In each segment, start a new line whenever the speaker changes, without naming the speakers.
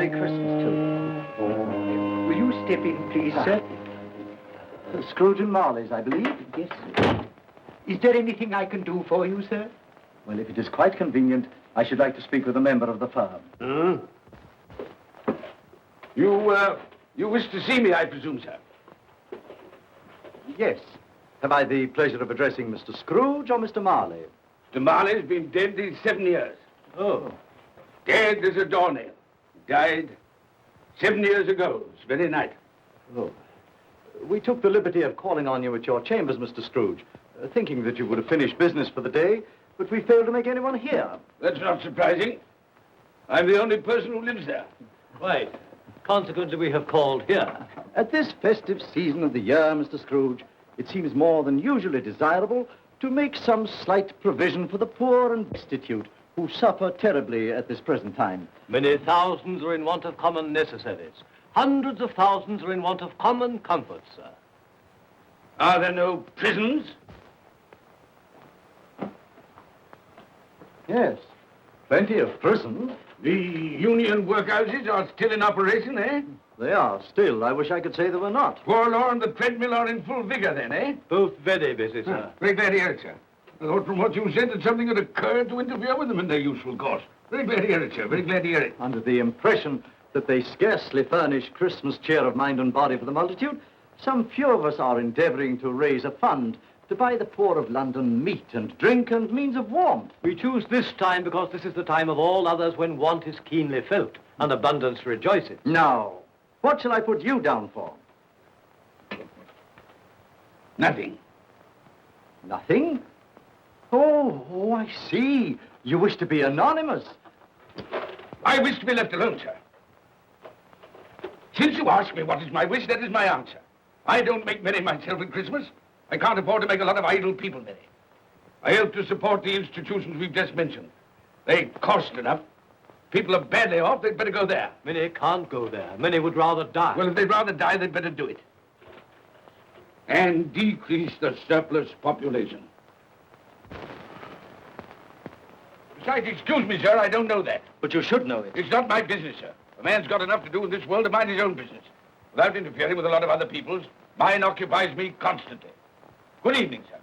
Merry Christmas to you.
Will you step in, please, sir?
Scrooge and Marley's, I believe.
Yes, sir. Is there anything I can do for you, sir?
Well, if it is quite convenient, I should like to speak with a member of the firm.
You wish to see me, I presume, sir?
Yes. Have I the pleasure of addressing Mr. Scrooge or Mr. Marley?
Mr. Marley's been dead these 7 years.
Oh.
Dead as a doornail. Died 7 years ago, this very night.
Oh. We took the liberty of calling on you at your chambers, Mr. Scrooge, thinking that you would have finished business for the day, but we failed to make anyone here.
That's not surprising. I'm the only person who lives there.
Right. Consequently, we have called here.
At this festive season of the year, Mr. Scrooge, it seems more than usually desirable to make some slight provision for the poor and destitute who suffer terribly at this present time.
Many thousands are in want of common necessaries. Hundreds of thousands are in want of common comforts, sir.
Are there no prisons?
Yes, plenty of prisons.
The union workhouses are still in operation, eh?
They are still. I wish I could say they were not.
Poor Law and the treadmill are in full vigor then, eh?
Both very busy, sir.
Very glad to hear it, sir. I thought from what you said that something had occurred to interfere with them in their useful course. Very glad to hear it, sir. Very glad to hear it.
Under the impression that they scarcely furnish Christmas cheer of mind and body for the multitude, some few of us are endeavoring to raise a fund to buy the poor of London meat and drink and means of warmth.
We choose this time because this is the time of all others when want is keenly felt and abundance rejoices.
Now, what shall I put you down for?
Nothing.
Nothing? Oh, I see. You wish to be anonymous.
I wish to be left alone, sir. Since you ask me what is my wish, that is my answer. I don't make merry myself at Christmas. I can't afford to make a lot of idle people merry. I help to support the institutions we've just mentioned. They cost enough. People are badly off, they'd better go there.
Many can't go there. Many would rather die.
Well, if they'd rather die, they'd better do it. And decrease the surplus population. Besides, excuse me, sir, I don't know that.
But you should know it.
It's not my business, sir. A man's got enough to do in this world to mind his own business. Without interfering with a lot of other people's, mine occupies me constantly. Good evening, sir.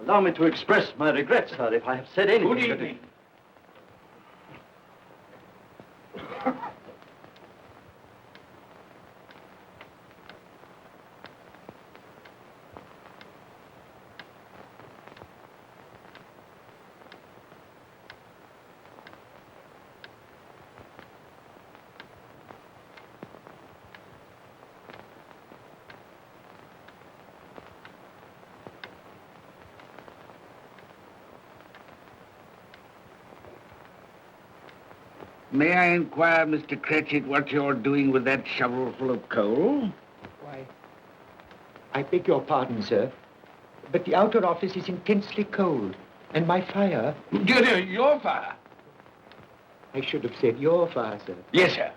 Allow me to express my regrets, sir, if I have said anything.
Good evening. May I inquire, Mr. Cratchit, what you're doing with that shovel full of coal?
Why, I beg your pardon, sir, but the outer office is intensely cold, and my fire...
Your fire?
I should have said your fire, sir.
Yes, sir.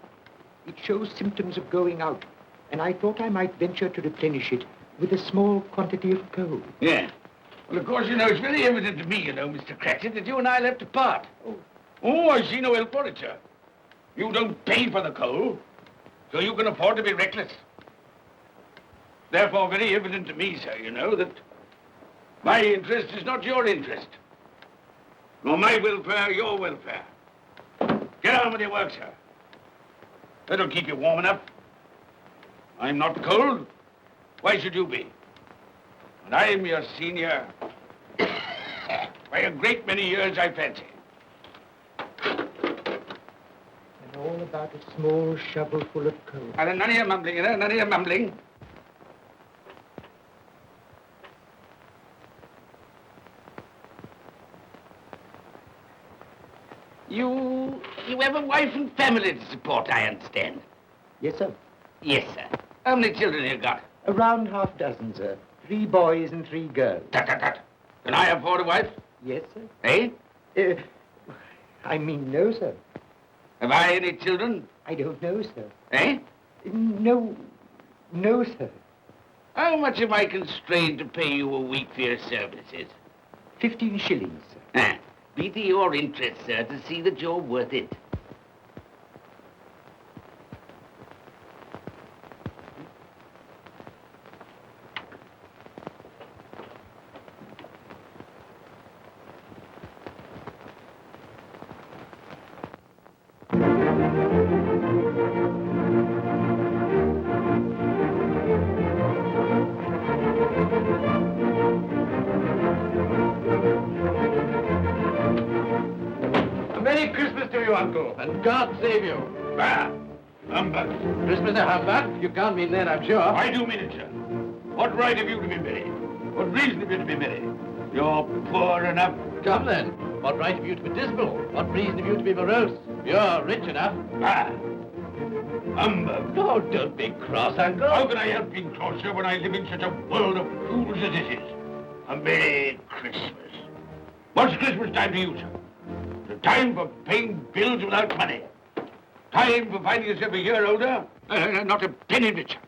It shows symptoms of going out, and I thought I might venture to replenish it with a small quantity of coal.
Yeah. Well, of course, it's very evident to me, Mr. Cratchit, that you and I left apart. Oh, I see no help for it, sir. You don't pay for the coal, so you can afford to be reckless. Therefore, very evident to me, sir, that my interest is not your interest. Nor my welfare, your welfare. Get on with your work, sir. That'll keep you warm enough. I'm not cold. Why should you be? And I'm your senior by a great many years, I fancy.
All about a small shovel full of coal.
None of your mumbling, none of your mumbling. You have a wife and family to support, I understand.
Yes, sir.
Yes, sir. How many children have you got?
Around half dozen, sir. 3 boys and 3 girls.
Tut, tut, tut. Can I afford a wife?
Yes, sir.
Eh?
I mean, no, sir.
Have I any children?
I don't know, sir.
Eh?
No, sir.
How much am I constrained to pay you a week for your services?
15 shillings.
Be to your interest, sir, to see that you're worth it.
Merry Christmas to you, Uncle, and God save you.
Bah! Humbug.
Christmas a humbug? You can't mean that, I'm sure.
I do mean it, sir. What right have you to be merry? What reason have you to be merry? You're poor enough.
Come then. What right have you to be dismal? What reason have you to be morose? You're rich enough.
Ah! Humbug.
Oh, don't be cross, Uncle.
How can I help being cross, sir, when I live in such a world of fools as this is? A Merry Christmas. What's Christmas time to you, sir? The time for paying bills without money. Time for finding yourself a year older? Not a penny richer.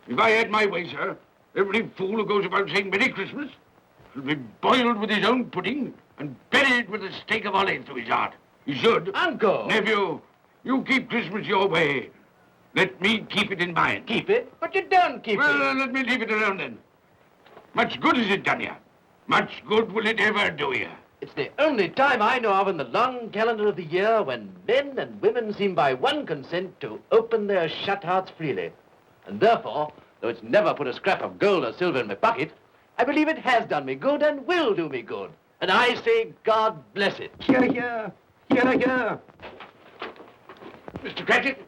If I had my way, sir, every fool who goes about saying Merry Christmas should be boiled with his own pudding and buried with a stake of olive through his heart. He should.
Uncle!
Nephew, you keep Christmas your way. Let me keep it in mine.
Keep it? But you don't keep
Well,
it.
let me leave it alone then. Much good has it done you? Much good will it ever do you?
It's the only time I know of in the long calendar of the year when men and women seem by one consent to open their shut hearts freely. And therefore, though it's never put a scrap of gold or silver in my pocket, I believe it has done me good and will do me good. And I say, God bless it.
Hear, hear. Hear, hear.
Mr. Cratchit,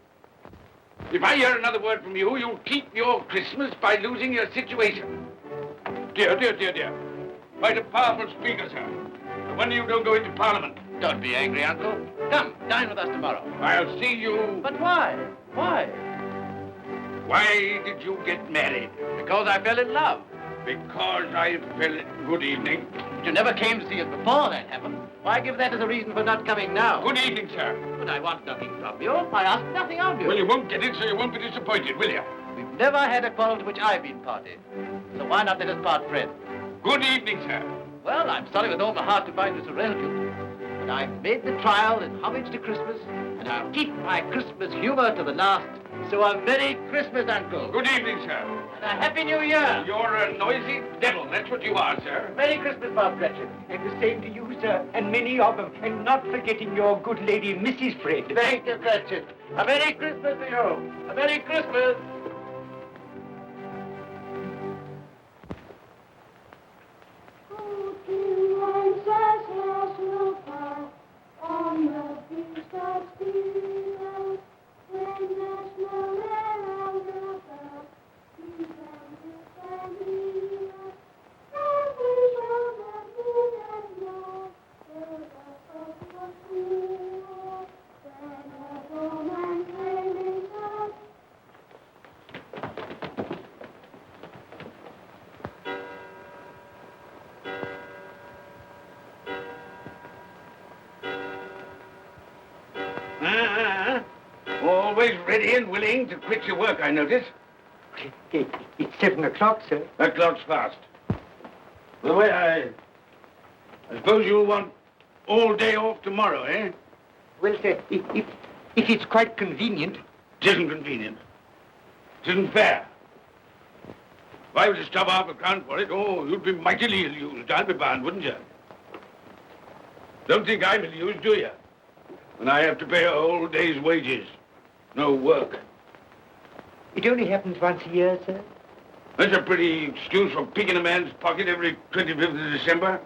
if I hear another word from you, you'll keep your Christmas by losing your situation. Dear, dear, dear, dear. Quite a powerful speaker, sir. No wonder you don't go into Parliament.
Don't be angry, Uncle. Come, dine with us tomorrow.
I'll see you...
But why? Why?
Why did you get married?
Because I fell in love.
Because I fell... Good evening.
But you never came to see us before that happened. Why give that as a reason for not coming now?
Good evening, sir.
But I want nothing from you. I ask nothing of you.
Well, you won't get it, so you won't be disappointed, will you?
We've never had a quarrel to which I've been party. So why not let us part friends?
Good evening, sir.
Well, I'm sorry with all my heart to find you so relative. But I've made the trial in homage to Christmas, and I'll keep my Christmas humor to the last. So a Merry Christmas, Uncle.
Good evening, sir.
And a Happy New Year.
You're a noisy devil, that's what you are, sir.
Merry Christmas, Bob Cratchit.
And the same to you, sir, and many of them. And not forgetting your good lady, Mrs. Fred.
Thank you, Cratchit. A Merry Christmas to you. A Merry Christmas.
Always ready and willing to quit your work, I notice.
It's 7 o'clock, sir.
That clock's fast. By the way, I suppose you'll want all day off tomorrow, eh?
Well, sir, if it's quite convenient.
It isn't convenient. It isn't fair. If I was to stop half a crown for it, oh, you'd be mightily ill-used, I'll be bound, wouldn't you? Don't think I'm ill-used, do you? When I have to pay a whole day's wages. No work.
It only happens once a year, sir.
That's a pretty excuse for picking a man's pocket every 25th of December.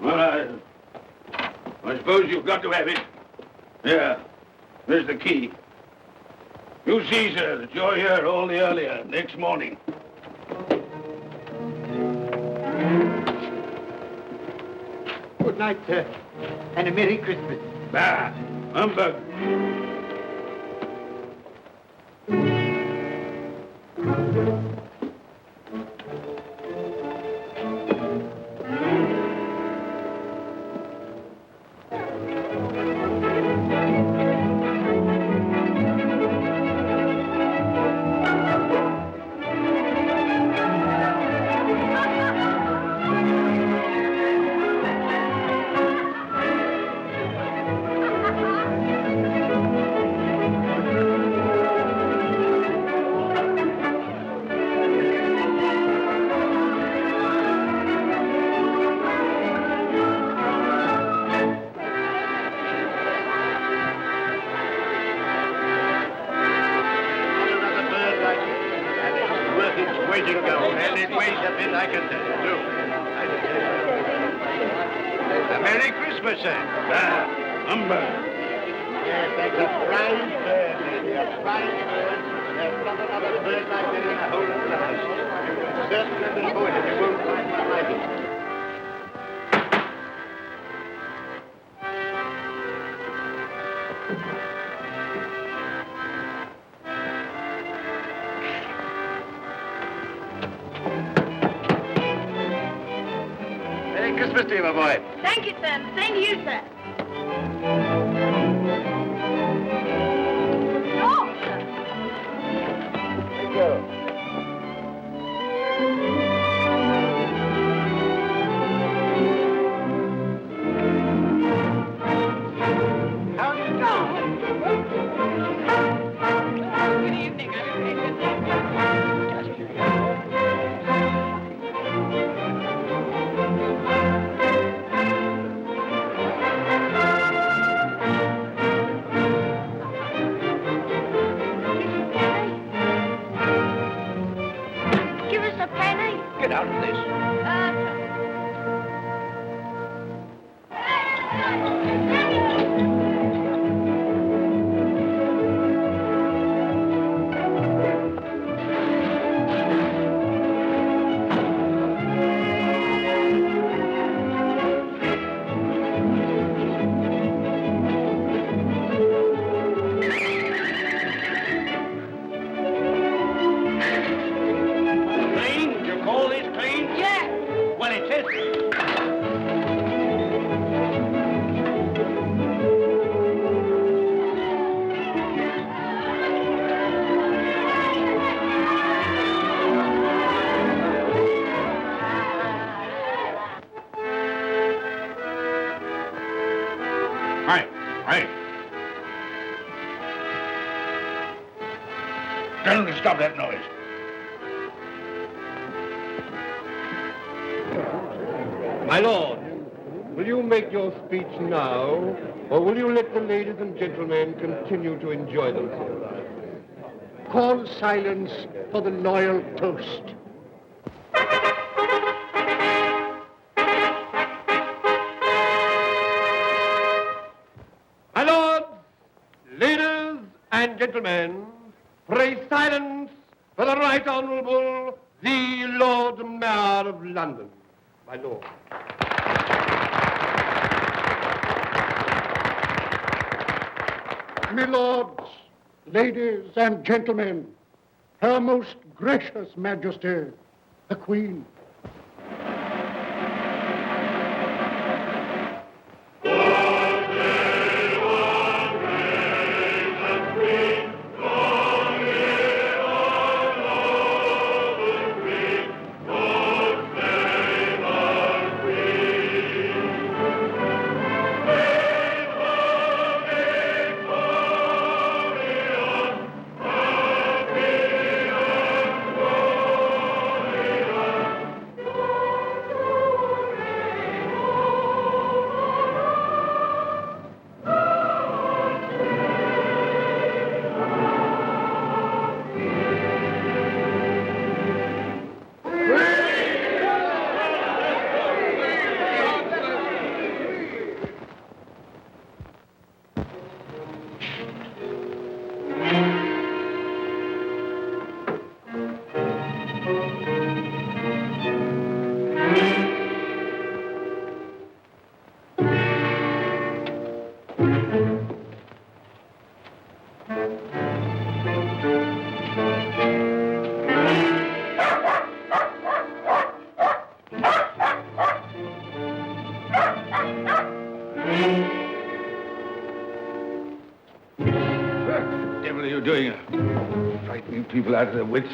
Well, I suppose you've got to have it. Yeah, there's the key. You see, sir, that you're here all the earlier next morning.
Good night, sir, and a Merry Christmas.
Bah, humbug.
go. And it weighs a bit, I can tell you. Do. A Merry Christmas, sir.
Humbug.
Yes, that's a fine bird, lady, a fine bird. There's not another bird like that in the whole of the house. You can certainly be good if you won't find one like it. Merry Christmas to you, my boy.
Thank you, sir. Same to you, sir. Oh, sir.
Thank you. How do you do?
Good evening. Give us a penny.
Get out of this.
Clean? You call this clean?
Yeah.
Well, it is. Right, right. Tell them to stop that noise.
My lord, will you make your speech now, or will you let the ladies and gentlemen continue to enjoy themselves? Call silence for the loyal toast. My lords, ladies and gentlemen, pray silence for the Right Honourable the Lord Mayor of London. My lord.
My lords, ladies and gentlemen, Her Most Gracious Majesty, the Queen.
What the devil are you doing? Frightening people out of their wits.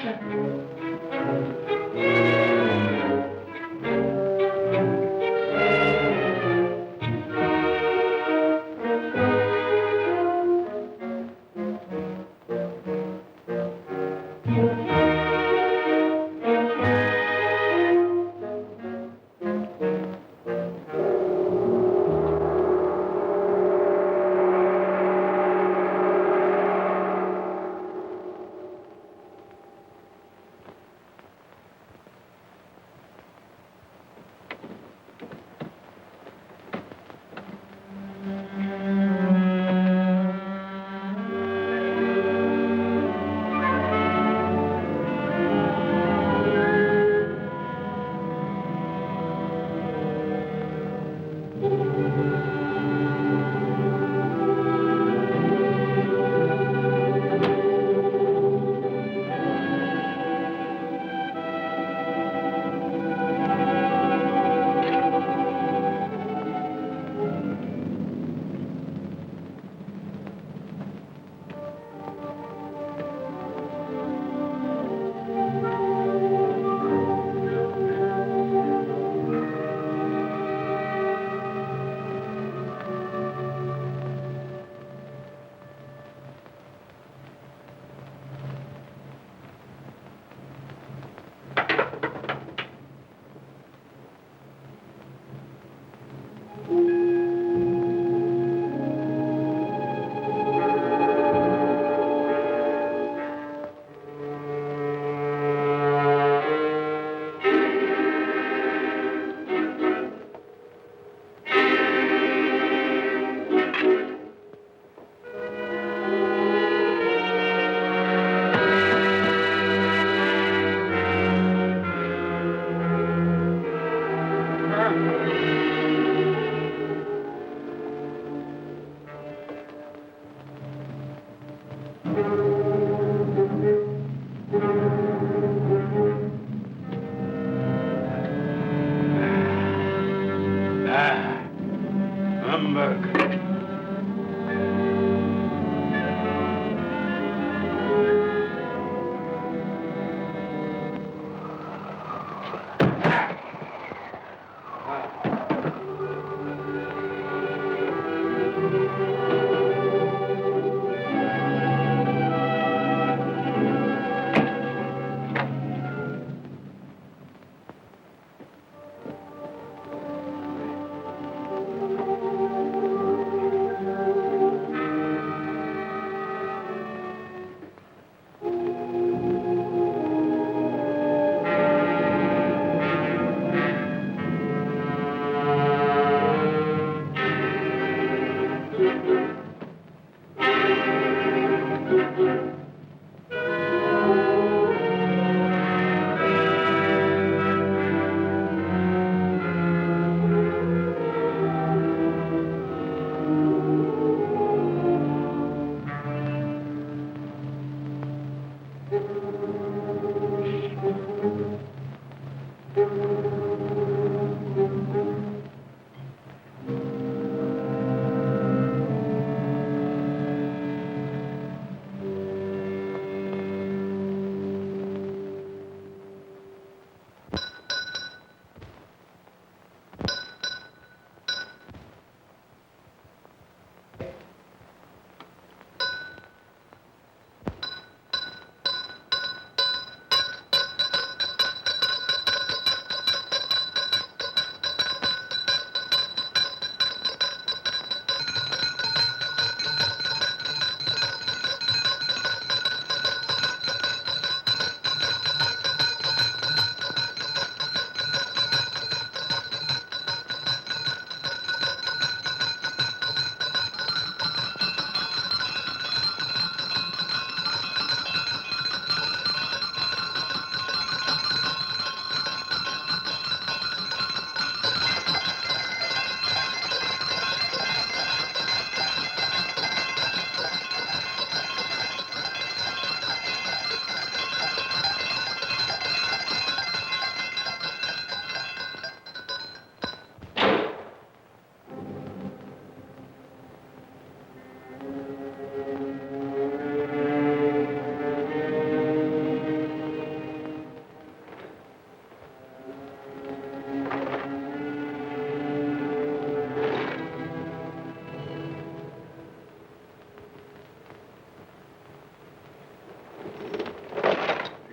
smirk.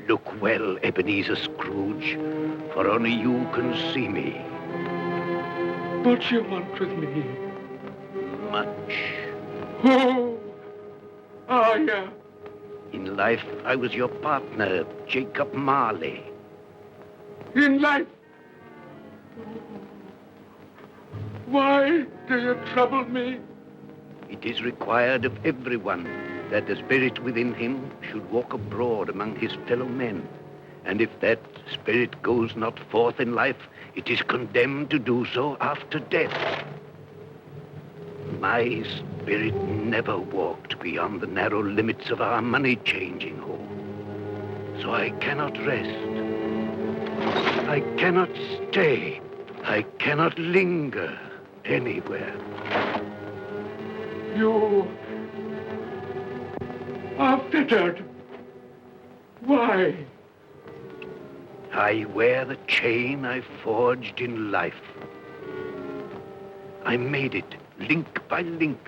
Look well, Ebenezer Scrooge, for only you can see me.
What you want with me?
Much.
Oh, yeah.
In life, I was your partner, Jacob Marley.
In life. Why do you trouble me?
It is required of everyone that the spirit within him should walk abroad among his fellow men. And if that spirit goes not forth in life, it is condemned to do so after death. My spirit never walked beyond the narrow limits of our money-changing hall. So I cannot rest. I cannot stay. I cannot linger anywhere.
You are fettered. Why?
I wear the chain I forged in life. I made it link by link.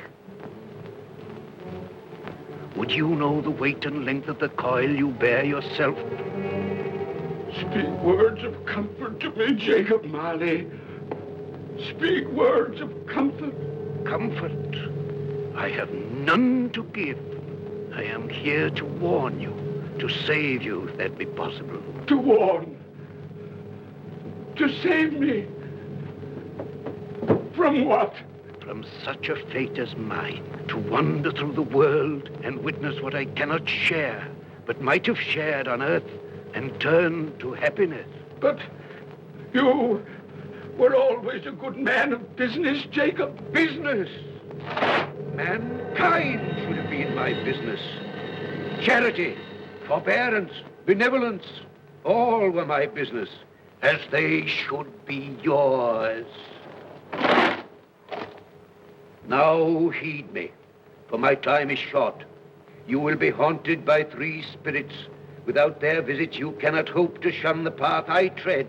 Would you know the weight and length of the coil you bear yourself?
Speak words of comfort to me, Jacob Marley. Speak words of comfort.
Comfort? I have none to give. I am here to warn you, to save you if that be possible.
To warn. To save me. From what?
From such a fate as mine, to wander through the world and witness what I cannot share, but might have shared on earth and turn to happiness.
But you were always a good man of business, Jacob.
Business? Mankind should have been my business. Charity, forbearance, benevolence, all were my business, as they should be yours. Now heed me, for my time is short. You will be haunted by 3 spirits. Without their visits, you cannot hope to shun the path I tread.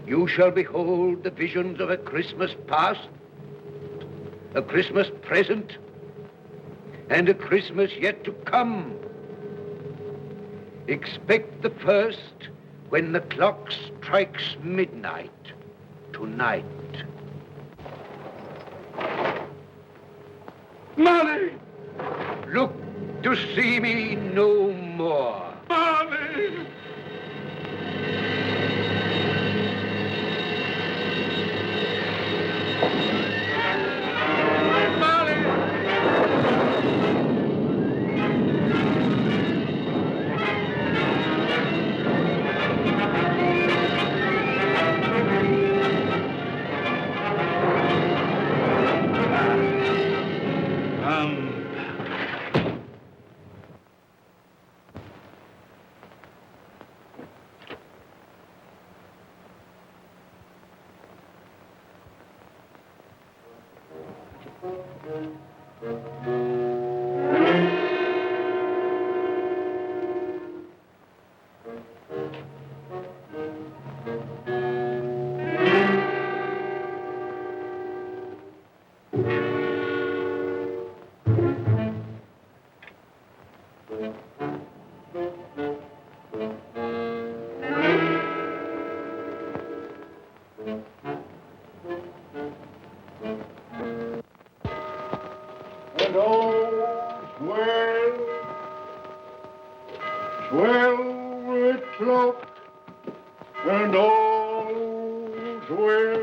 You shall behold the visions of a Christmas past, a Christmas present, and a Christmas yet to come. Expect the first when the clock strikes midnight tonight.
Marley!
Look to see me no more.
Marley!
And all's well, with cloak, and all's well.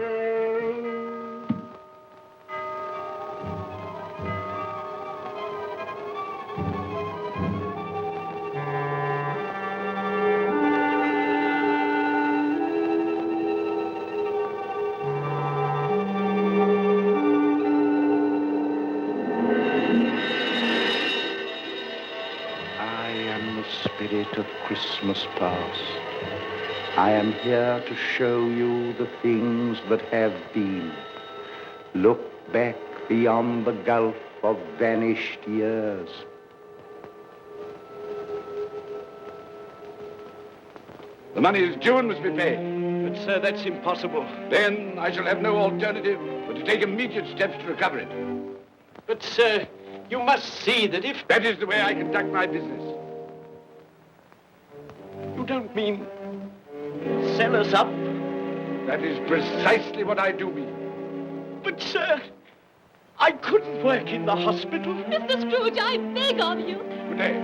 Spirit of Christmas past. I am here to show you the things that have been. Look back beyond the gulf of vanished years.
The money is due and must be paid.
But, sir, that's impossible.
Then I shall have no alternative but to take immediate steps to recover it.
But, sir, you must see that if...
That is the way I conduct my business.
You don't mean sell us up?
That is precisely what I do mean.
But, sir, I couldn't work in the hospital.
Mr. Scrooge, I beg of you.
Good day.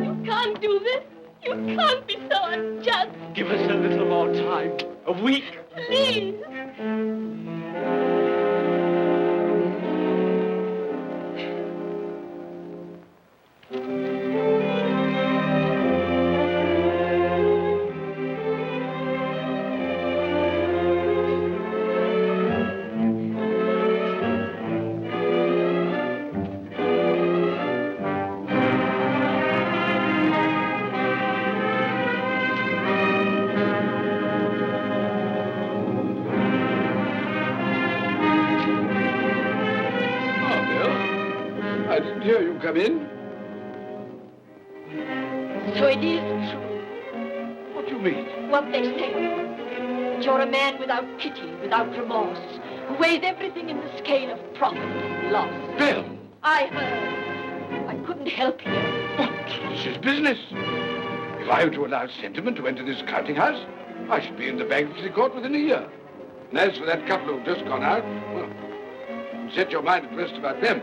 You can't do this. You can't be so unjust.
Give us a little more time. A week.
Please.
I didn't hear you come in.
So it is true,
What do you mean?
what they say. That you're a man without pity, without remorse, who weighs everything in the scale of profit and loss.
Bill!
I heard. I couldn't help you.
But this is business. If I were to allow sentiment to enter this counting house, I should be in the bankruptcy court within a year. And as for that couple who've just gone out, well, set your mind at rest about them.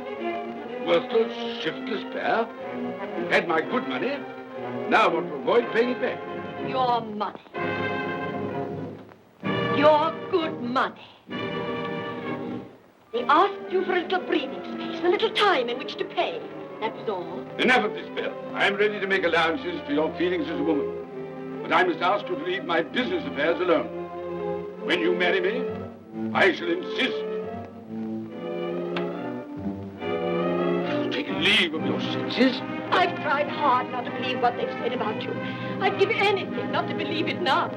Worthless, shiftless pair. Who had my good money, now want to avoid paying it back.
Your money. Your good money. They asked you for a little breathing space, a little time in which to pay. That was all.
Enough of this, Bill. I am ready to make allowances for your feelings as a woman. But I must ask you to leave my business affairs alone. When you marry me, I shall insist. Take leave of your senses.
I've tried hard not to believe what they've said about you. I'd give anything not to believe it now.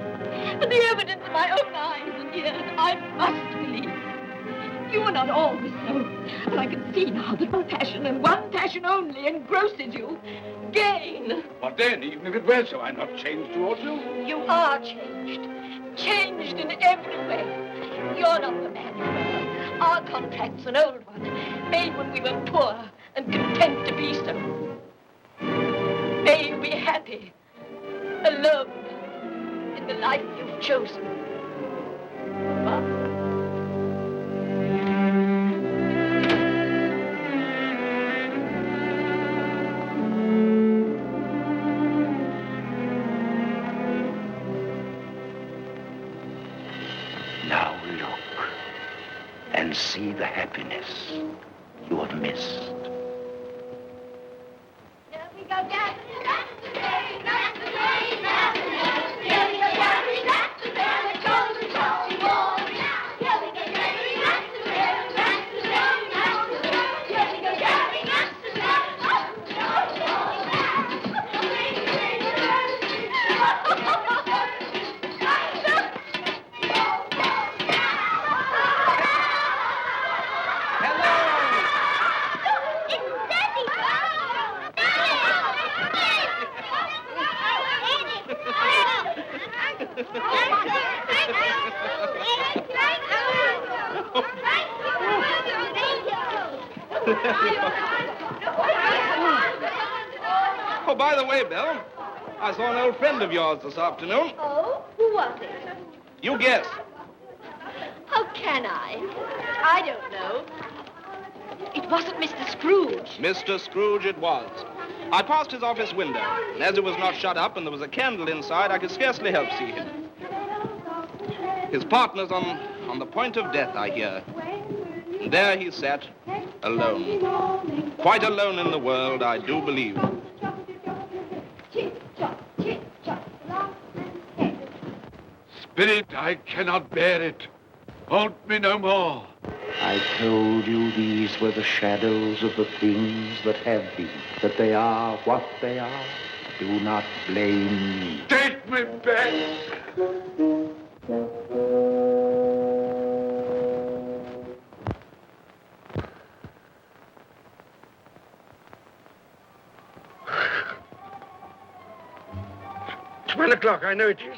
But the evidence of my own eyes and ears, I must believe. You are not always so. And I can see now that one passion and one passion only engrosses you. Gain.
What then? Even if it were so, I'm not changed towards you.
You are changed. Changed in every way. You're not the man you were. Our contract's an old one, made when we were poor and content to be so. May you be happy, alone, in the life you've chosen.
Now look and see the happiness you have missed.
Here we go, Dad.
Oh, by the way, Bill, I saw an old friend of yours this afternoon.
Oh, who was it?
You guess.
How can I? I don't know. It wasn't Mr. Scrooge.
Mr. Scrooge it was. I passed his office window, and as it was not shut up and there was a candle inside, I could scarcely help see him. His partner's on the point of death, I hear. And there he sat, alone. Quite alone in the world, I do believe.
Spirit, I cannot bear it. Haunt me no more.
I told you these were the shadows of the things that have been, that they are what they are. Do not blame me.
Take me back.
It's 1 o'clock, I know it is.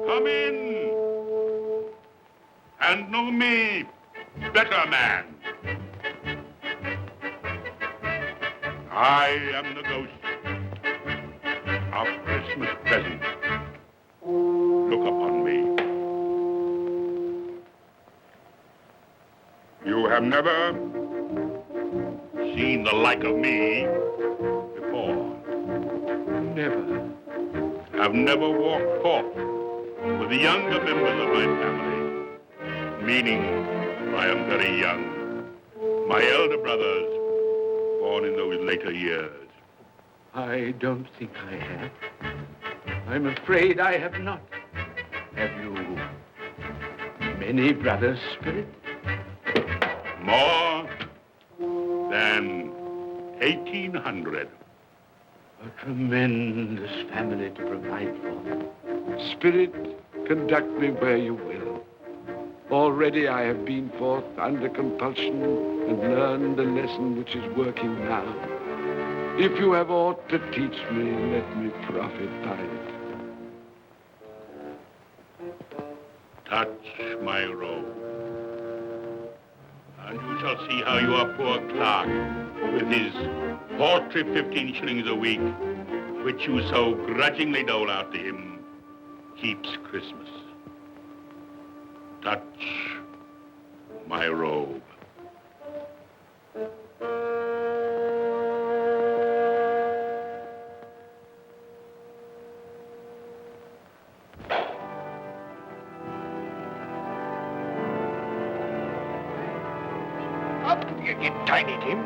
Come in and know me, better man. I am the ghost of Christmas present. Look upon me. You have never seen the like of me before.
Never.
Have never walked forth with the younger members of my family, meaning I am very young. My elder brothers, born in those later years.
I don't think I have. I'm afraid I have not. Have you many brothers, Spirit?
More than 1,800.
A tremendous family to provide for. Spirit, conduct me where you will. Already I have been forth under compulsion and learned the lesson which is working now. If you have aught to teach me, let me profit by it.
Touch my robe, and you shall see how your poor clerk, with his paltry 15 shillings a week, which you so grudgingly dole out to him, keeps Christmas. Touch my robe.
Tiny Tim.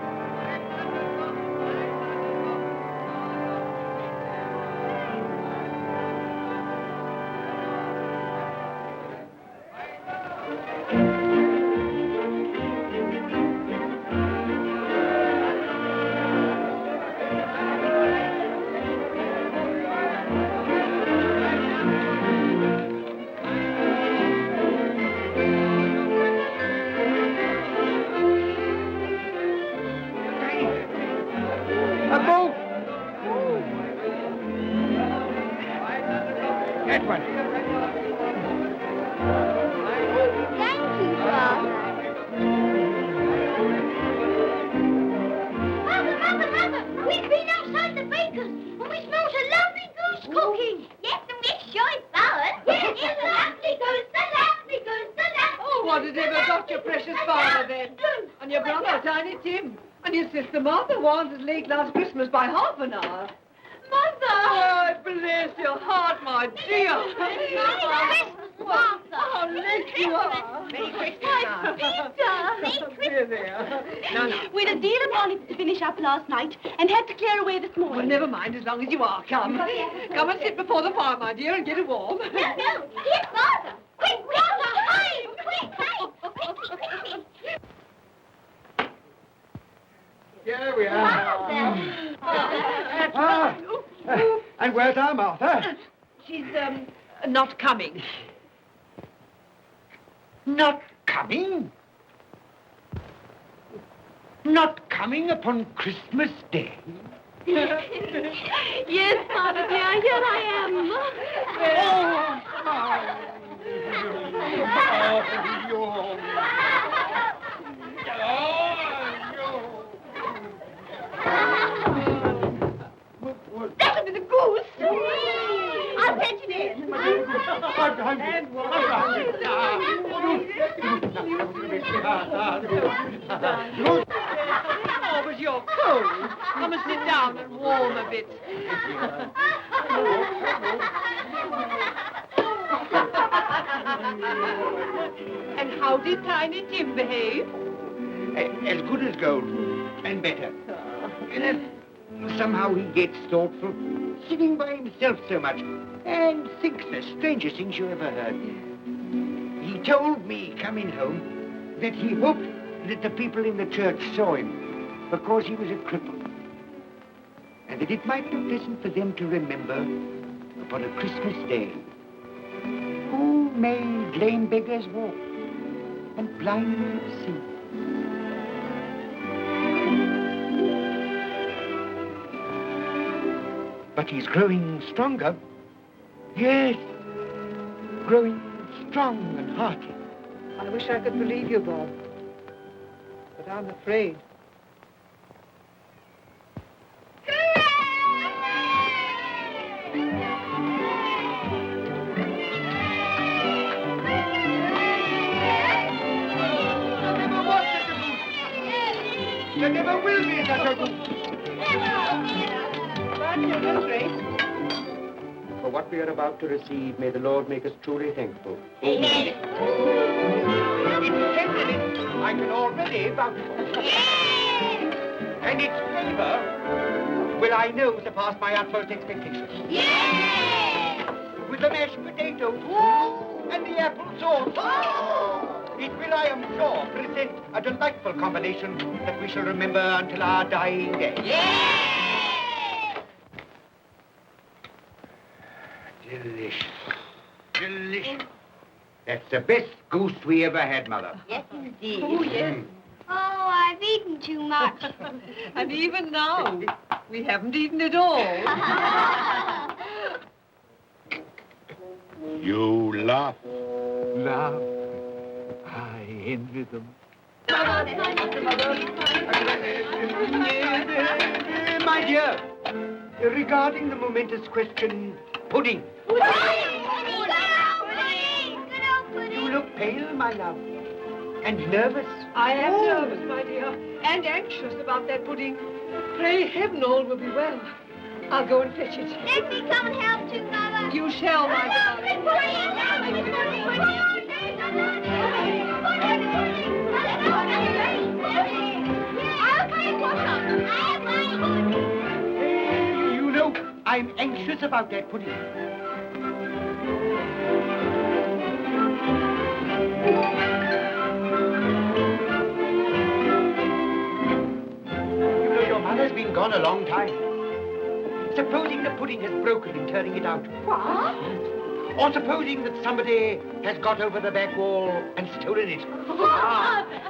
That one.
Thank you, Father. Mother, we've been outside the baker's and we smelled a lovely goose cooking. Yes, and we're sure it's ours. Yes, it's a lovely goose, the lovely goose, the lovely
Oh, what has ever got your precious father then? And your brother, Tiny Tim? And your sister Martha was as late last Christmas by half an hour.
Mother!
Oh, bless your heart, my dear.
Merry Christmas, Martha.
How late you are.
Merry Christmas, Peter.
There, there. No.
We'd a deal of olives to finish up last night and had to clear away this morning.
Well, never mind, as long as you are. Come. Come and sit before the fire, my dear, and get it warm.
No. Here's Martha. Quick, Martha, hide. Quick, hide.
Here we are. And where's our Martha?
She's, not coming.
Not coming? Not coming upon Christmas Day?
Yes, Father dear, here I That'll be the goose. I'll fetch it in.
Oh, but you're cold. Come and sit down and warm a bit. And how did Tiny Tim behave?
As good as gold, and better. Somehow he gets thoughtful, sitting by himself so much, and thinks the strangest things you ever heard. He told me, coming home, that he hoped that the people in the church saw him, because he was a cripple. And that it might be pleasant for them to remember, upon a Christmas day, who made lame beggars walk and blind men see. But he's growing stronger. Yes, growing strong and hearty.
I wish I could believe you, Bob. But I'm afraid.
There never will be such a goose.
But you're great.
For what we are about to receive, may the Lord make us truly thankful.
It's gentlemen I can already vouch for. And its flavor will, I know, surpass my utmost expectations. With the mashed potato and the apple sauce. It will, I am sure, present a delightful combination that we shall remember until our dying day. Delicious. Delicious. That's the best goose we ever had, Mother.
Yes, indeed.
Oh, yes.
Oh, I've eaten too much.
And even now, we haven't eaten it all.
You laugh.
Love. I envy them. My dear, regarding the momentous question, pudding. You look pale, my love, and nervous.
I am nervous, my dear, and anxious about that pudding. Pray heaven all will be well. I'll go and fetch it.
Let me come and help too, Mother.
You shall, my darling.
I
I'm anxious about that pudding. You know, your mother's been gone a long time. Supposing the pudding has broken in turning it out.
What?
Or supposing that somebody has got over the back wall and stolen it.
Father!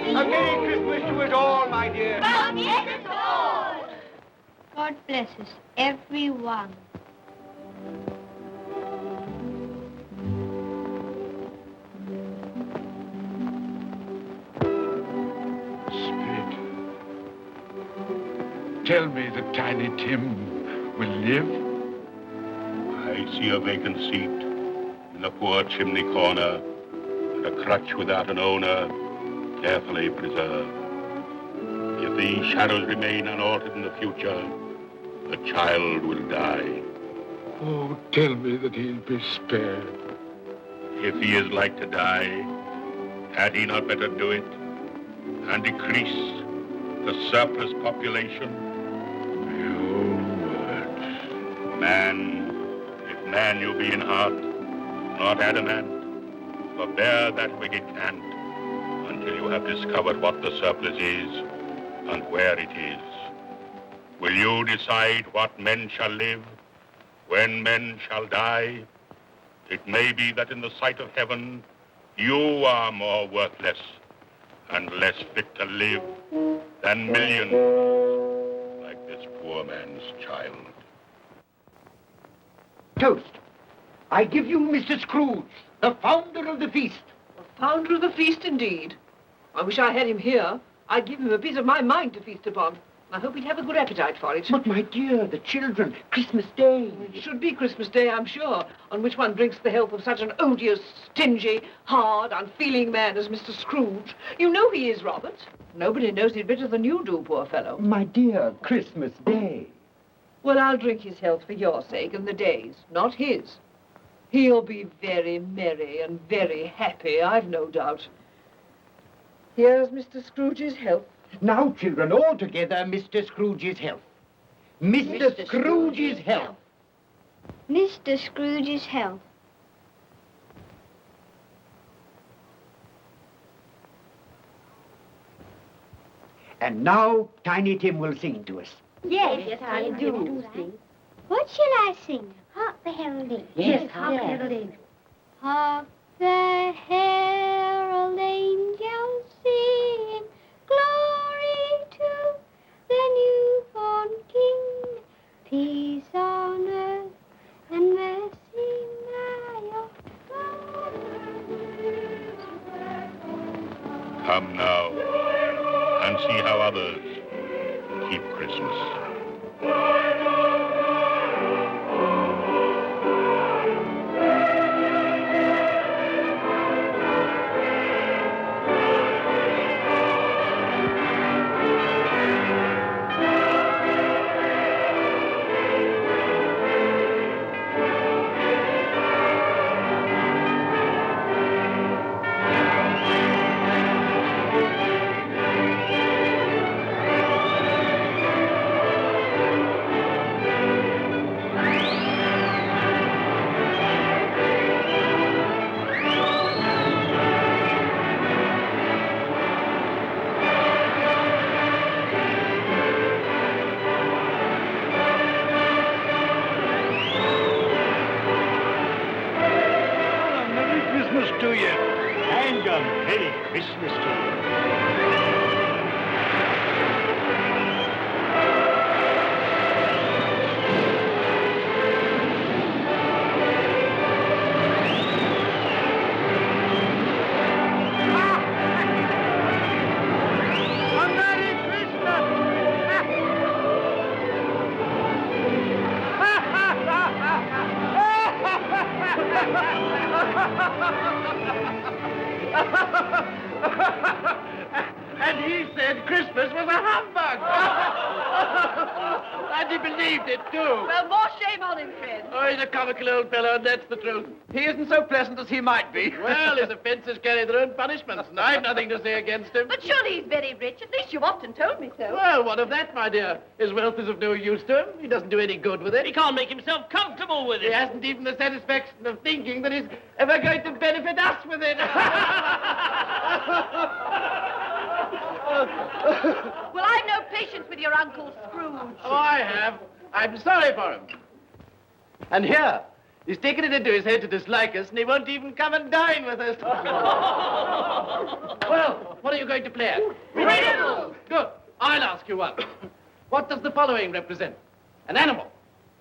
A Merry Christmas to us all, my dear.
God bless us, everyone.
Spirit, tell me that Tiny Tim will live.
I see a vacant seat in the poor chimney corner, and a crutch without an owner, carefully preserved. If these shadows remain unaltered in the future, the child will die.
Oh, tell me that he'll be spared.
If he is like to die, had he not better do it and decrease the surplus population?
Your words.
Man, if man you be in heart, not adamant, forbear that wicked cant until you have discovered what the surplus is and where it is. Will you decide what men shall live when men shall die? It may be that in the sight of heaven, you are more worthless and less fit to live than millions like this poor man's child.
Toast. I give you Mr. Scrooge, the founder of the feast.
Founder of the feast, indeed. I wish I had him here. I'd give him a piece of my mind to feast upon. I hope he'd have a good appetite for it.
But, my dear, the children, Christmas Day.
It should be Christmas Day, I'm sure, on which one drinks the health of such an odious, stingy, hard, unfeeling man as Mr. Scrooge. You know he is, Robert. Nobody knows it better than you do, poor fellow.
My dear, Christmas Day.
Well, I'll drink his health for your sake and the day's, not his. He'll be very merry and very happy, I've no doubt. Here's Mr. Scrooge's health.
Now, children, all together, Mr. Scrooge's health. Mr. Scrooge's health.
Mr. Scrooge's health.
And now, Tiny Tim will sing to us.
Yes, I do. What shall I sing? Hark the heralding.
Yes,
hark the heralding. Hark the herald angels sing, glory to the newborn King, peace on earth and mercy nigh of God.
Come now and see how others keep Christmas.
To you.
And a Merry Christmas to you.
And he said Christmas was a humbug. And he believed it, too.
Well, more shame on him, friend.
Oh, he's a comical old fellow, and that's the truth.
He isn't so pleasant as he might be.
Well, his offences carry their own punishments, and I've nothing to say against him.
But surely he's very rich. At least you've often told me so.
Well, what of that, my dear? His wealth is of no use to him. He doesn't do any good with it.
He can't make himself comfortable with
He
it.
hasn't even the satisfaction of thinking that he's ever going to benefit us with it.
Well, I've no patience with your Uncle Scrooge.
Oh, I have. I'm sorry for him. And here, he's taken it into his head to dislike us, and he won't even come and dine with us. Well, what are you going to play at?
Riddles.
Good. I'll ask you one. What does the following represent? An animal.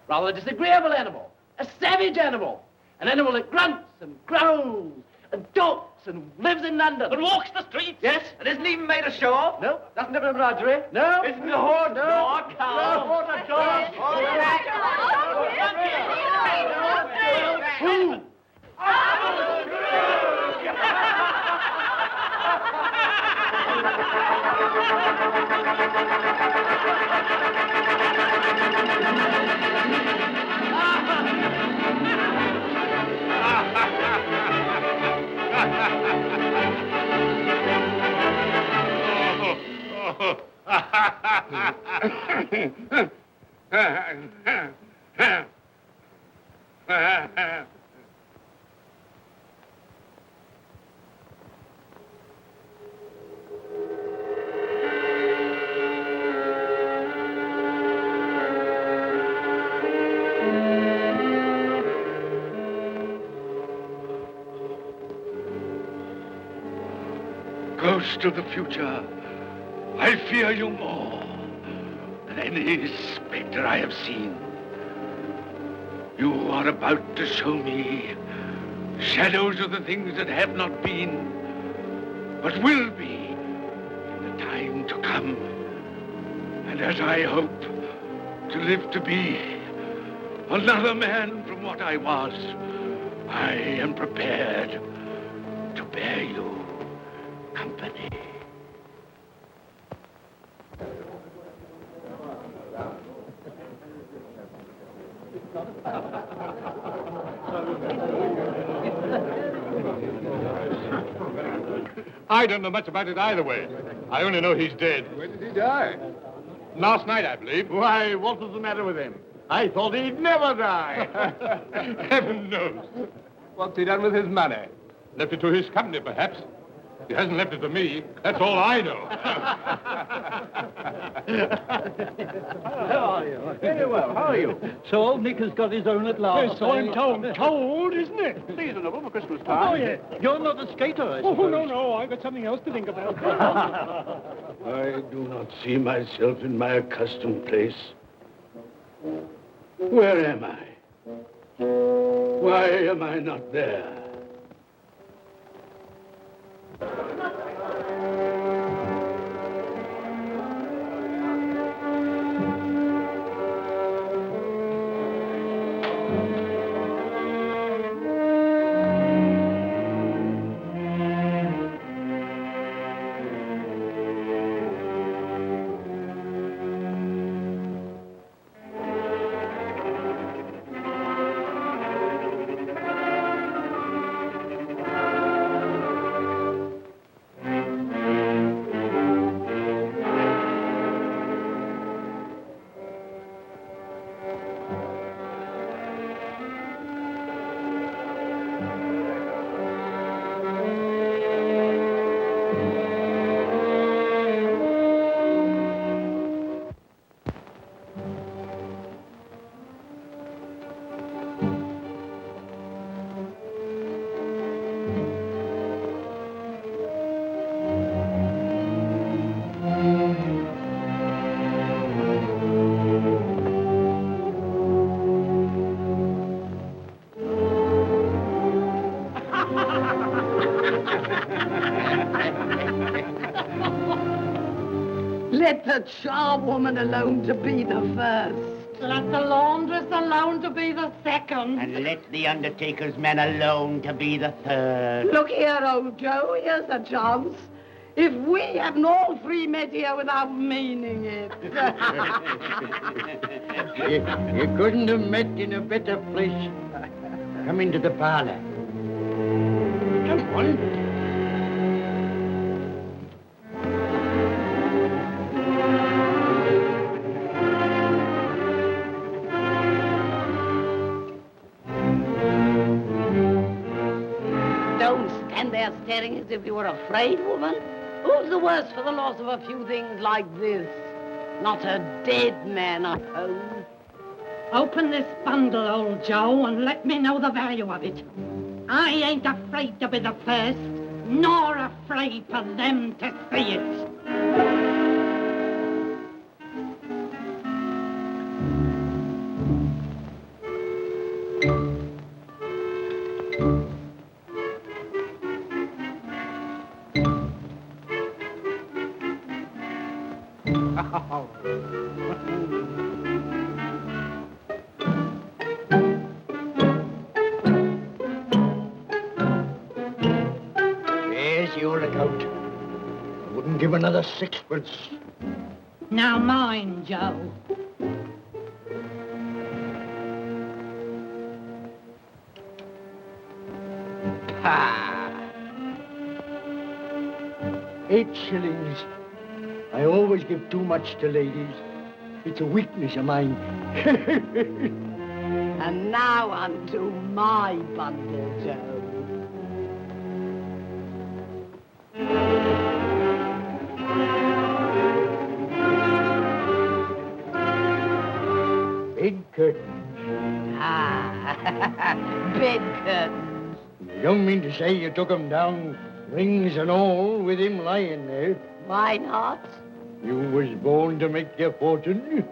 Rather a disagreeable animal. A savage animal. An animal that grunts and growls and talks and lives in London.
But walks the streets?
Yes.
And isn't even made ashore?
No. Doesn't have a menagerie? No.
Isn't a horse
No.
nor a cow?
No. Not a dog. Who?
Ghost of the future, I fear you more than any spectre I have seen. You are about to show me shadows of the things that have not been, but will be in the time to come. And as I hope to live to be another man from what I was, I am prepared to bear you company.
I don't know much about it either way. I only know he's dead.
When did he die?
Last night, I believe.
Why, what was the matter with him? I thought he'd never die.
Heaven knows. What's he done with his money? Left it to his company, perhaps. He hasn't left it to me. That's all I know.
How are you? Very well. How are you? So old Nick has got his own at last.
Yes, so I'm told. Told, isn't it?
Seasonable for Christmas time. Oh, yeah. You're not a skater, I
Oh,
suppose.
no, I've got something else to think about.
I do not see myself in my accustomed place. Where am I? Why am I not there?
Let the charwoman alone to be the first. Let the laundress alone to be the second.
And let the undertaker's man alone to be the third.
Look here, old Joe, here's a chance. If we haven't all three met here without meaning it.
You couldn't have met in a better place. Come into the parlor. Come on.
Don't stand there staring as if you were afraid, woman. Who's the worse for the loss of a few things like this? Not a dead man, I suppose.
Open this bundle, old Joe, and let me know the value of it. I ain't afraid to be the first, nor afraid for them to see it.
There's your account. I wouldn't give another sixpence.
Now mind, Joe.
Ah. 8 shillings. I always give too much to ladies. It's a weakness of mine.
And now unto my bundle, Joe.
Bed curtains.
Ah, bed curtains.
You don't mean to say you took 'em down, rings and all, with him lying there?
Why not?
You was born to make your fortune,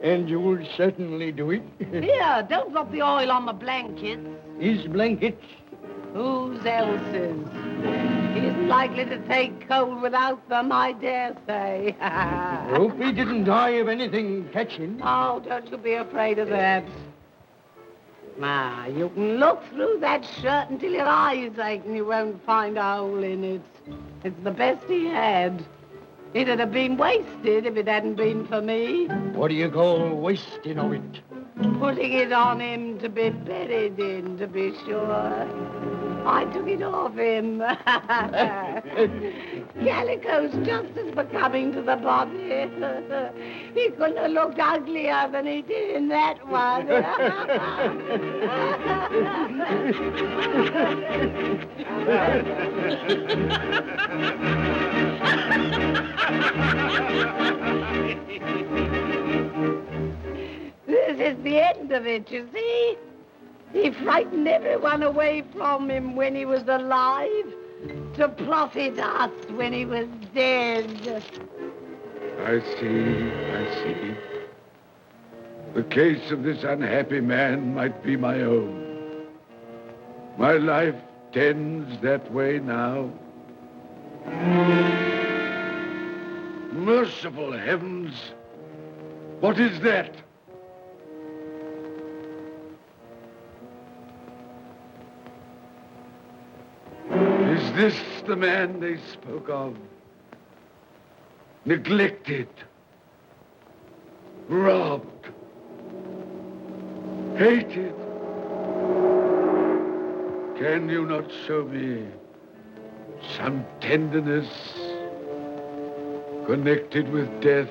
and you'll certainly do it.
Here, don't drop the oil on the blankets.
His blankets?
Whose else's? He isn't likely to take cold without them, I dare say.
Hope he didn't die of anything catching.
Oh, don't you be afraid of that. You can look through that shirt until your eyes ache and you won't find a hole in it. It's the best he had. It'd have been wasted if it hadn't been for me.
What do you call wasting of it?
Putting it on him to be buried in, to be sure. I took it off him. Calico's just as becoming to the body. He couldn't have looked uglier than he did in that one. This is the end of it, you see. He frightened everyone away from him when he was alive to profit us when he was dead.
I see. The case of this unhappy man might be my own. My life tends that way now. Merciful heavens! What is that? Is this the man they spoke of? Neglected, robbed, hated. Can you not show me some tenderness connected with death?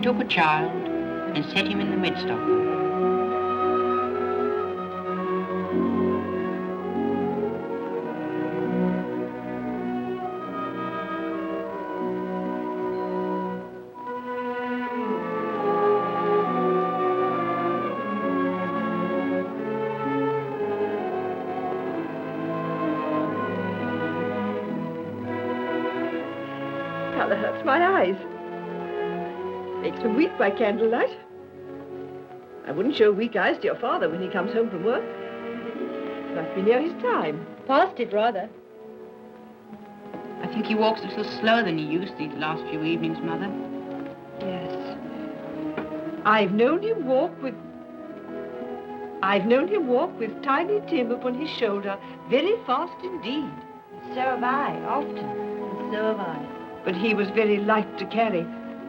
Took a child and set him in the midst of them.
rather hurts my eyes. Makes me weep by candlelight. I wouldn't show weak eyes to your father when he comes home from work. Must be near his time.
Past it, rather. I think he walks a little slower than he used these last few evenings, Mother.
Yes. I've known him walk with Tiny Tim upon his shoulder very fast indeed.
So have I, often. And so have I.
But he was very light to carry,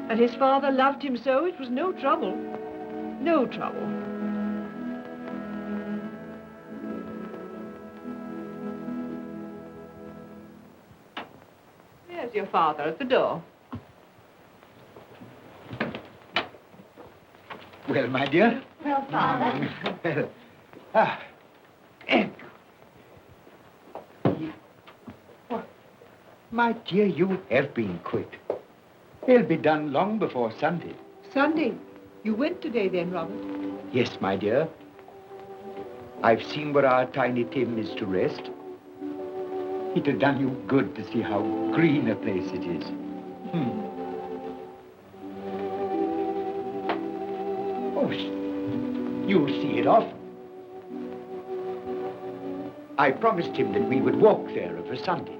and his father loved him so it was no trouble. No trouble. There's your father at the door.
Well, my dear.
Well, Father.
Well, my dear, you have been quick. They'll be done long before Sunday.
Sunday. You went today then, Robert?
Yes, my dear. I've seen where our Tiny Tim is to rest. It'd have done you good to see how green a place it is. Oh, you'll see it often. I promised him that we would walk there of a Sunday.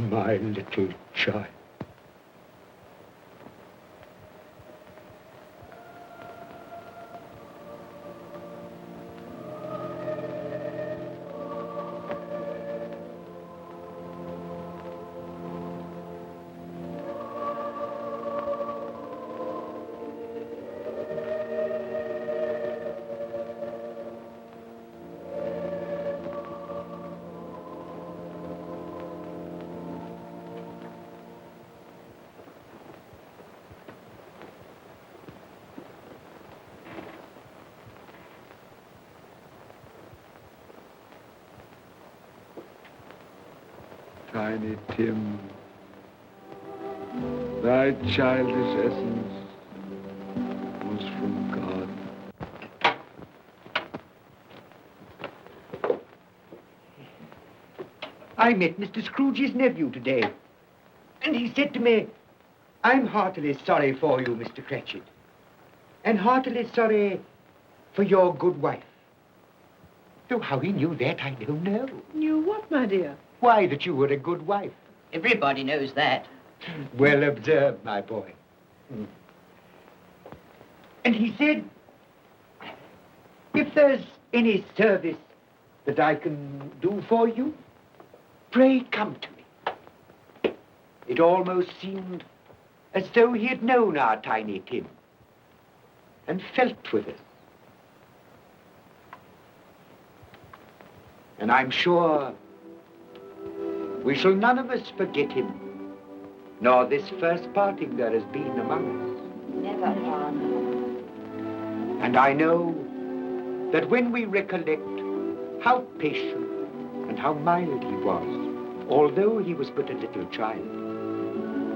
My little child. Tiny Tim, thy childish essence was from God. I met Mr. Scrooge's nephew today, and he said to me, I'm heartily sorry for you, Mr. Cratchit, and heartily sorry for your good wife. Though how he knew that, I don't know.
Knew what, my dear?
Why, that you were a good wife.
Everybody knows that.
Well observed, my boy. And he said, if there's any service that I can do for you, pray come to me. It almost seemed as though he had known our Tiny Tim and felt with us. And I'm sure we shall none of us forget him, nor this first parting there has been among us.
Never, Father.
And I know that when we recollect how patient and how mild he was, although he was but a little child,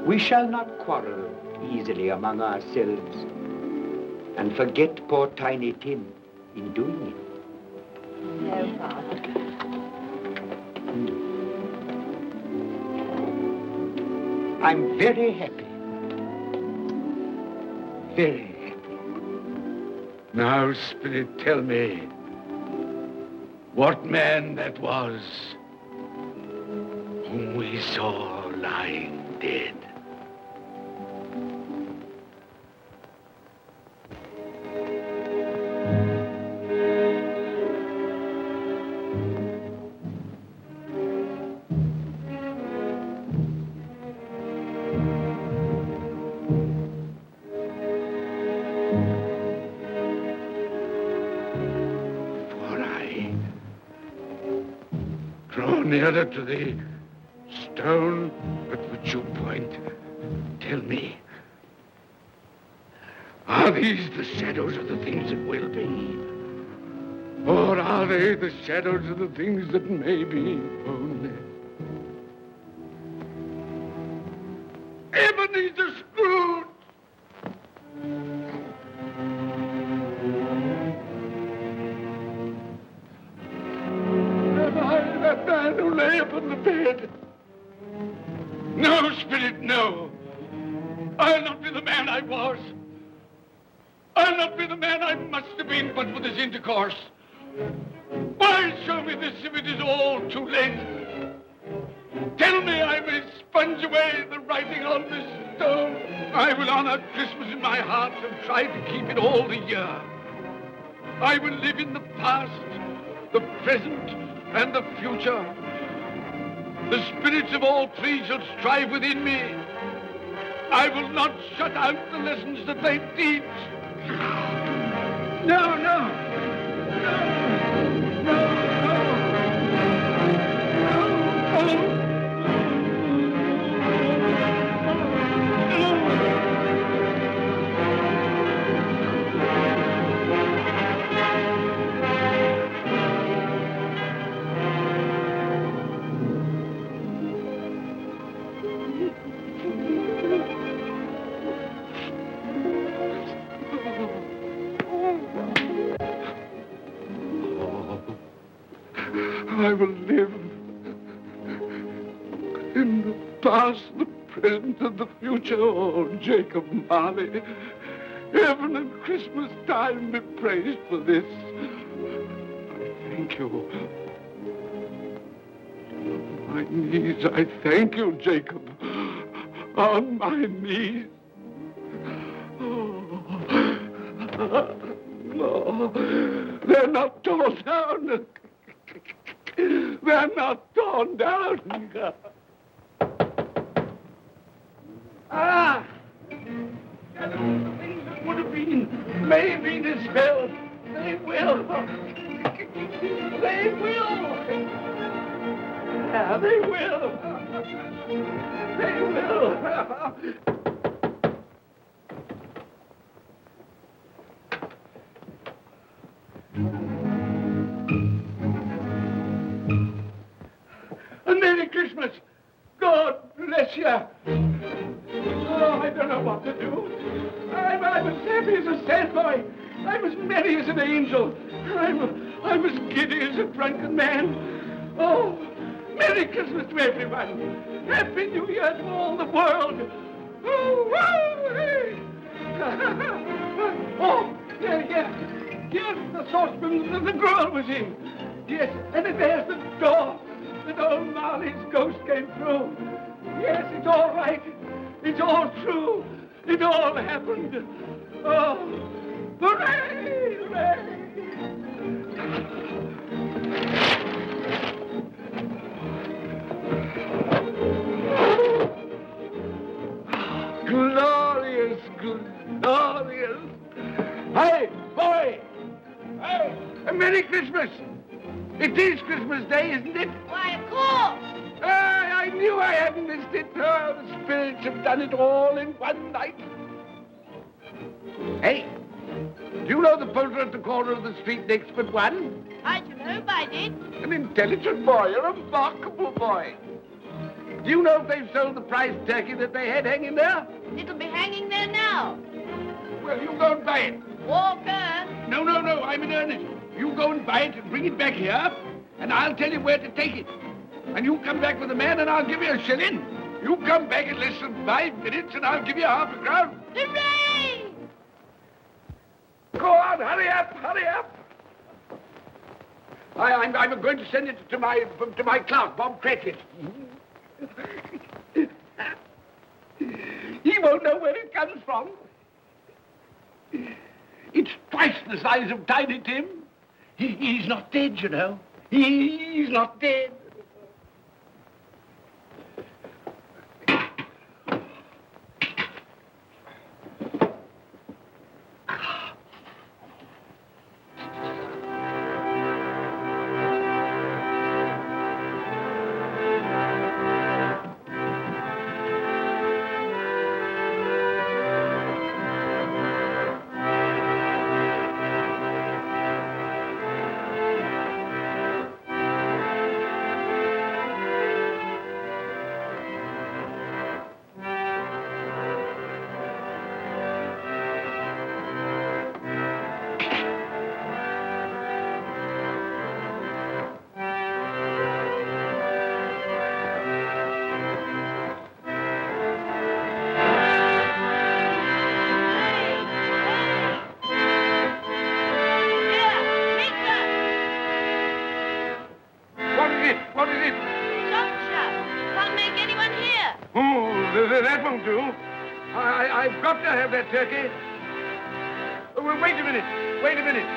We shall not quarrel easily among ourselves and forget poor Tiny Tim in doing it.
No, Father.
I'm very happy. Very happy.
Now, Spirit, tell me what man that was whom we saw lying dead. Nearer to the stone at which you point. Tell me, are these the shadows of the things that will be? Or are they the shadows of the things that may be only? Ebenezer Scrooge! That man who lay upon the bed. No, Spirit, no. I'll not be the man I was. I'll not be the man I must have been but for this intercourse. Why show me this if it is all too late? Tell me I may sponge away the writing on this stone. I will honor Christmas in my heart and try to keep it all the year. I will live in the past, the present, and the future. The spirits of all three shall strive within me. I will not shut out the lessons that they teach. No, no. No, no, no. No, no. I will live in the past, the present, and the future. Oh, Jacob Marley, heaven and Christmas time be praised for this. I thank you. On my knees, I thank you, Jacob. On my knees. Oh, no, they're not torn down. They're not torn down. Ah! Shadows of things that would have been, may be dispelled. They will. They will. Yeah, they will. They will. Merry Christmas! God bless you! Oh, I don't know what to do. I'm as happy as a sandboy. I'm as merry as an angel. I'm as giddy as a drunken man. Oh, Merry Christmas to everyone. Happy New Year to all the world. Oh, wow, hey. Oh, yeah. Here's the saucepan that the girl was in. Yes, and there's the door. That old Marley's ghost came through. Yes, it's all right. It's all true. It all happened. Oh, hooray! Hooray! Glorious, glorious. Hey, boy! Hey, a Merry Christmas! It is Christmas Day, isn't it?
Why, of course.
I knew I hadn't missed it. Oh, the spirits have done it all in one night. Hey, do you know the poulterer at the corner of the street next but one?
I should hope I did.
An intelligent boy, a remarkable boy. Do you know if they've sold the prize turkey that they had hanging there?
It'll be hanging there now.
Well, you go and buy it.
Walker!
No, I'm in earnest. You go and buy it and bring it back here, and I'll tell you where to take it. And you come back with the man, and I'll give you a shilling. You come back in less than 5 minutes, and I'll give you half a crown.
Hooray!
Go on, hurry up. I'm going to send it to my clerk, Bob Cratchit. He won't know where it comes from. It's twice the size of Tiny Tim. He's not dead, you know. He's not dead. That won't do. I've got to have that turkey. Well, wait a minute.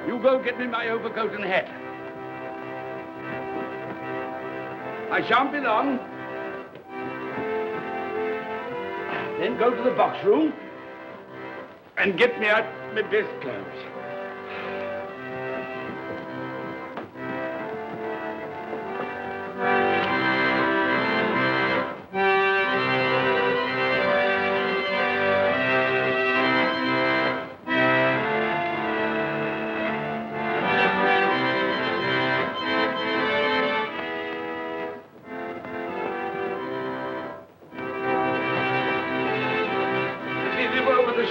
You go get me my overcoat and hat. I shan't be long. Then go to the box room and get me out my best clothes.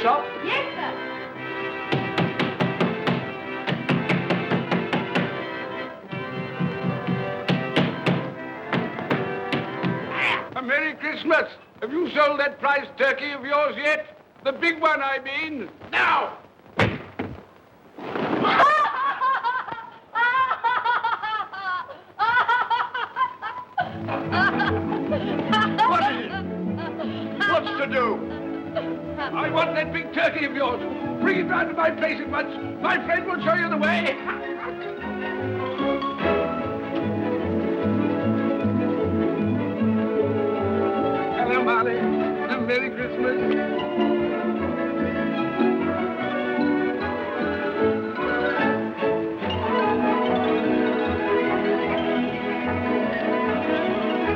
Shop?
Yes, sir.
A Merry Christmas. Have you sold that prize turkey of yours yet? The big one, I mean. Now! What is it? What's to do? I want that big turkey of yours. Bring it round to my place at once. My friend will show you the way. Hello, Marley. And Merry Christmas.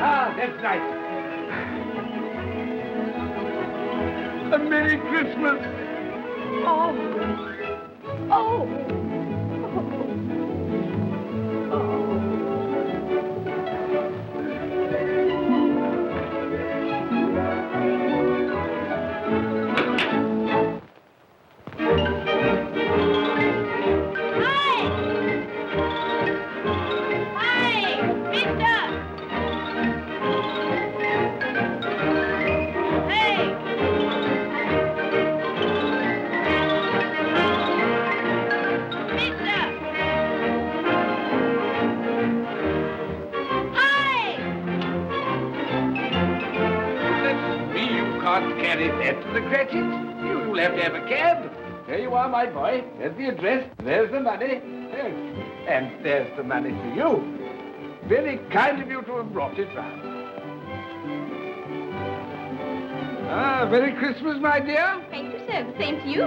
Ah, that's nice. A Merry Christmas.
Oh.
Carry that to the Cratchits. You'll have to have a cab. There you are, my boy. There's the address. There's the money. Yes. And there's the money for you. Very kind of you to have brought it round. Ah, Merry Christmas, my dear.
Thank you, sir. The same to you.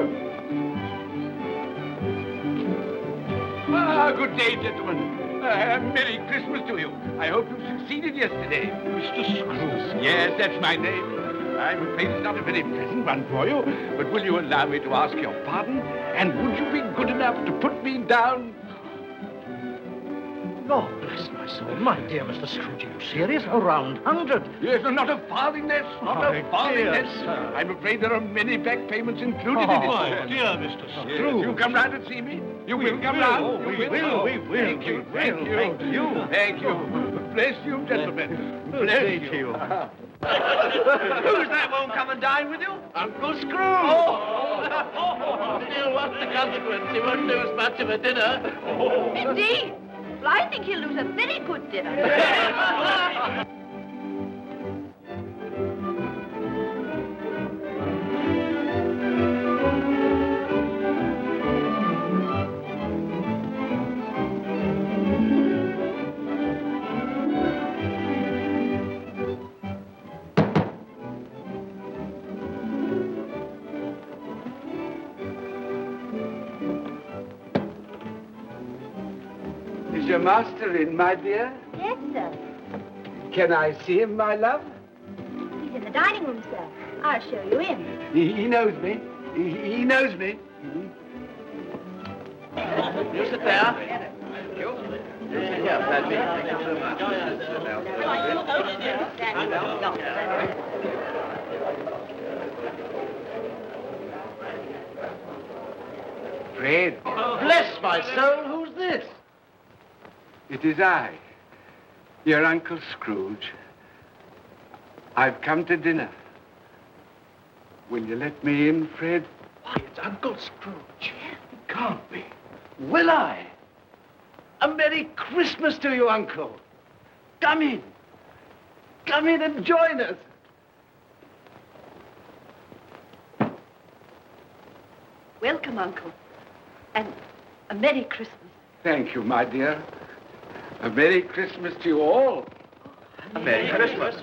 Ah, good day, gentlemen. Merry Christmas to you. I hope you succeeded yesterday. Mr. Scrooge. Yes, that's my name. I'm afraid it's not a very pleasant one for you, but will you allow me to ask your pardon? And would you be good enough to put me down?
Lord bless my soul. My dear Mr. Scrooge, are you serious? A round 100.
Yes, not a farthing less. Not a farthing
dear
less.
sir.
I'm afraid there are many back payments included in it.
My
sir.
dear Mr.
Yes,
Scrooge.
you come round and see me. You
We
will come
will.
round.
Oh,
You
we will. We will.
Thank you.
We
Thank
will.
you.
Thank you.
Thank you. Bless you, gentlemen. Bless
Thank
you.
you.
Who's that won't come and dine with you?
Uncle Scrooge! Oh. Still, what's the consequence? He won't lose much of a dinner.
Indeed. Well, I think he'll lose a very good dinner.
Is your master in, my dear?
Yes, sir.
Can I see him, my love?
He's in the dining room, sir. I'll show you in.
He knows me. He knows me.
You sit there. Thank you. Here, Paddy. Thank you so much.
Fred,
Bless my soul, who's this?
it is I, your Uncle Scrooge. I've come to dinner. Will you let me in, Fred?
Why, it's Uncle Scrooge. It can't be. Will I? A Merry Christmas to you, Uncle. Come in. Come in and join us.
Welcome, Uncle. And a Merry Christmas.
Thank you, my dear. A Merry Christmas to you all.
A Merry Christmas.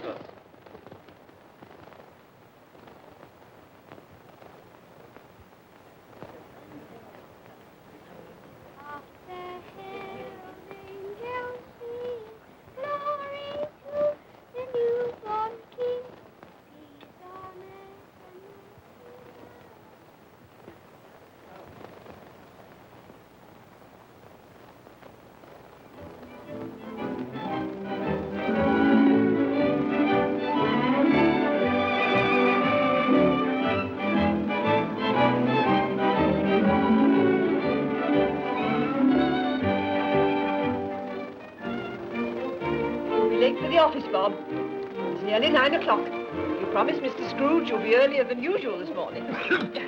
Late for the office, Bob. It's nearly 9 o'clock. You promised Mr. Scrooge you'll be earlier than usual this morning.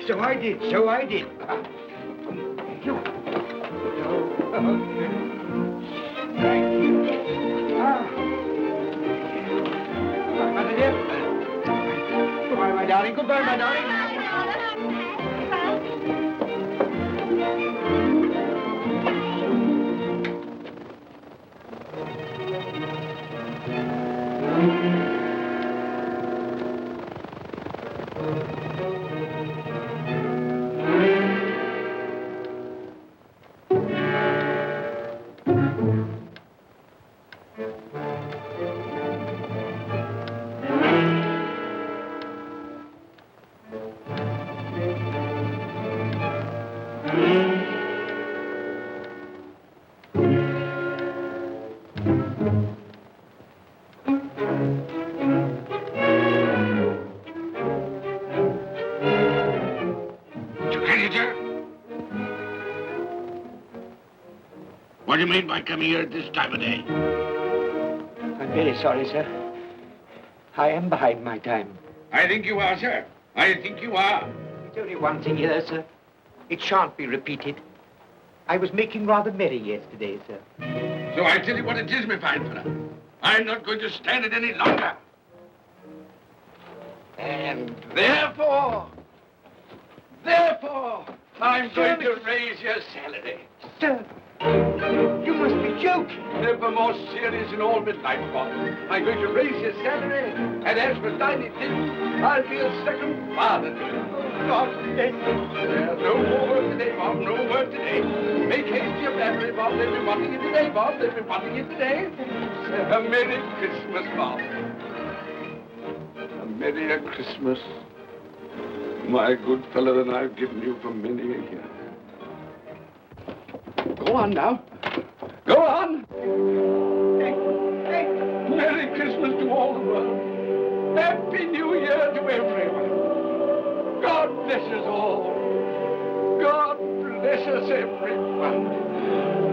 So I did. Thank you. Goodbye, my dear. Goodbye, my darling. Goodbye, my darling.
What do you mean by coming here at this time of day?
I'm very sorry, sir. I am behind my time.
I think you are, sir. I think you are.
It's only one thing here, sir. It shan't be repeated. I was making rather merry yesterday, sir.
So I tell you what it is, my fine fellow. I'm not going to stand it any longer. And therefore, I'm going to raise your salary.
Sir, you must be joking.
Never more serious in all my life, Bob. I'm going to raise your salary, and as for tiny things, I'll be a second father to you. God bless you. No more work today, Bob. No work today. Make haste to your family, Bob. They'll be wanting you today, Bob. They'll be wanting you today. A Merry Christmas, Bob. A Merry Christmas, my good fellow, than I've given you for many a year. Go on now.
Go on. Merry Christmas to all the world. Happy New Year to everyone. God bless us all. God bless us everyone.